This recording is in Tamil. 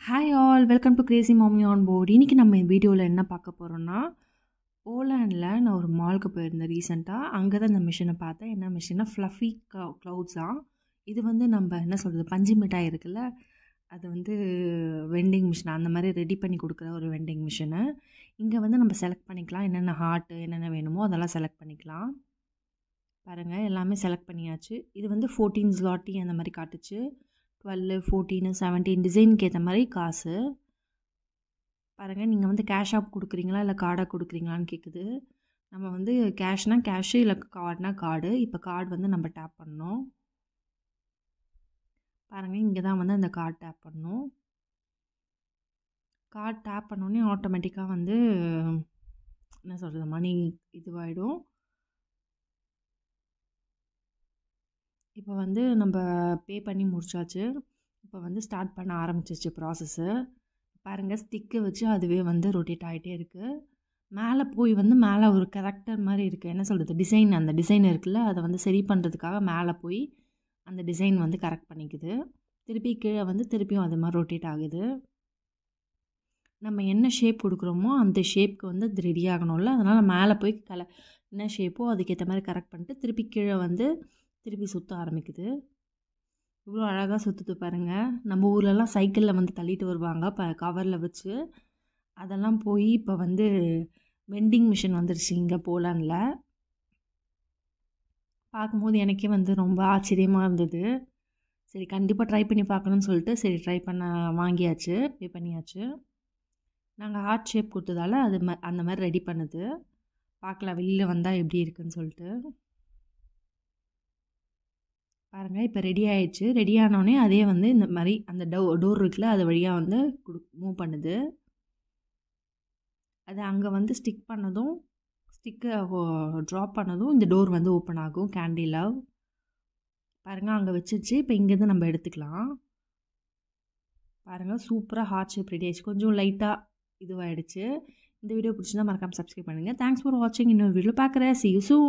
Hi all, welcome to Crazy மாமி ஆன் போர்ட். இன்றைக்கி நம்ம வீடியோவில் என்ன பார்க்க போகிறோன்னா, போலாண்டில் நான் ஒரு மாலுக்கு போயிருந்தேன் ரீசெண்டாக. அங்கே தான் இந்த மிஷினை பார்த்தேன். என்ன மிஷினா, ஃப்ளஃபி க்ளவுட்ஸ் தான். இது வந்து நம்ம என்ன சொல்கிறது, பஞ்சு மிட்டாய் இருக்குல்ல, அது வந்து வெண்டிங் மிஷின் அந்த மாதிரி ரெடி பண்ணி கொடுக்குற ஒரு வெண்டிங் மிஷினு. இங்கே வந்து நம்ம செலக்ட் பண்ணிக்கலாம், என்னென்ன ஹார்ட்டு என்னென்ன வேணுமோ அதெல்லாம் செலக்ட் பண்ணிக்கலாம். பாருங்கள், எல்லாமே செலக்ட் பண்ணியாச்சு. இது வந்து 14 ஸ்லாட்டி அந்த மாதிரி காட்டுச்சு. 12, 14, 17 டிசைனுக்கு ஏற்ற மாதிரி காசு. பாருங்கள், நீங்கள் வந்து கேஷாக கொடுக்குறீங்களா இல்லை கார்டாக கொடுக்குறீங்களான்னு கேட்குது. நம்ம வந்து கேஷ்னால் கேஷு, இல்லை கார்டுனா கார்டு. இப்போ கார்டு வந்து நம்ம டேப் பண்ணணும். பாருங்கள், இங்கே தான் வந்து அந்த கார்டு டேப் பண்ணணும். கார்டு டேப் பண்ணோடனே ஆட்டோமேட்டிக்காக வந்து என்ன சொல்கிறது, மணி இதுவாகிடும். இப்போ வந்து நம்ம பே பண்ணி முடிச்சாச்சு. இப்போ வந்து ஸ்டார்ட் பண்ண ஆரம்பிச்சிச்சு ப்ராசஸ்ஸு. பாருங்கள், ஸ்டிக்கை வச்சு அதுவே வந்து ரொட்டேட் ஆகிட்டே இருக்குது. மேலே போய் வந்து மேலே ஒரு கேரக்டர் மாதிரி இருக்குது, என்ன சொல்கிறது, டிசைன். அந்த டிசைன் இருக்குல்ல, அதை வந்து சரி பண்ணுறதுக்காக மேலே போய் அந்த டிசைன் வந்து கரெக்ட் பண்ணிக்குது. திருப்பி கீழே வந்து திருப்பியும் அது மாதிரி ரொட்டேட் ஆகுது. நம்ம என்ன ஷேப் கொடுக்குறோமோ அந்த ஷேப்க்கு வந்து அது ரெடி ஆகணும்ல, அதனால் மேலே போய் என்ன ஷேப்போ அதுக்கேற்ற மாதிரி கரெக்ட் பண்ணிட்டு திருப்பி கீழே வந்து திருப்பி சுற்ற ஆரம்பிக்குது. இவ்வளோ அழகாக சுற்றுது பாருங்கள். நம்ம ஊர்லலாம் சைக்கிளில் வந்து தள்ளிட்டு வருவாங்க கவரில் வச்சு. அதெல்லாம் போய் இப்போ வந்து வெண்டிங் மிஷின் வந்துருச்சு இங்கே போலாண்டில். பார்க்கும்போது எனக்கே வந்து ரொம்ப ஆச்சரியமாக இருந்தது. சரி, கண்டிப்பாக ட்ரை பண்ணி பார்க்கணுன்னு சொல்லிட்டு சரி ட்ரை பண்ண வாங்கியாச்சு, பே பண்ணியாச்சு. நாங்கள் ஹார்ட் ஷேப் கொடுத்ததால அது அந்த மாதிரி ரெடி பண்ணுது. பார்க்கலாம் வெளியில் வந்தால் எப்படி இருக்குன்னு சொல்லிட்டு. பாருங்கள், இப்போ ரெடி ஆகிடுச்சு. ரெடி ஆனோடனே அதே வந்து இந்த மாதிரி அந்த டோர் இருக்குல்ல, அது வழியாக வந்து மூவ் பண்ணுது. அது அங்கே வந்து ஸ்டிக் பண்ணதும், ஸ்டிக்கை ட்ராப் பண்ணதும் இந்த டோர் வந்து ஓப்பன் ஆகும். கேண்டி லவ் பாருங்கள் அங்கே வச்சிருச்சு. இப்போ இங்கேருந்து நம்ம எடுத்துக்கலாம். பாருங்கள், சூப்பராக ஹார்ட் ஷேப் ரெடி ஆகிடுச்சு. கொஞ்சம் லைட்டாக இதுவாகிடுச்சு. இந்த வீடியோ பிடிச்சிருந்தா மறக்காமல் சப்ஸ்கிரைப் பண்ணுங்கள். தேங்க்ஸ் ஃபார் வாட்சிங். இன்னொரு வீடியோ பார்க்குறேன். See you soon.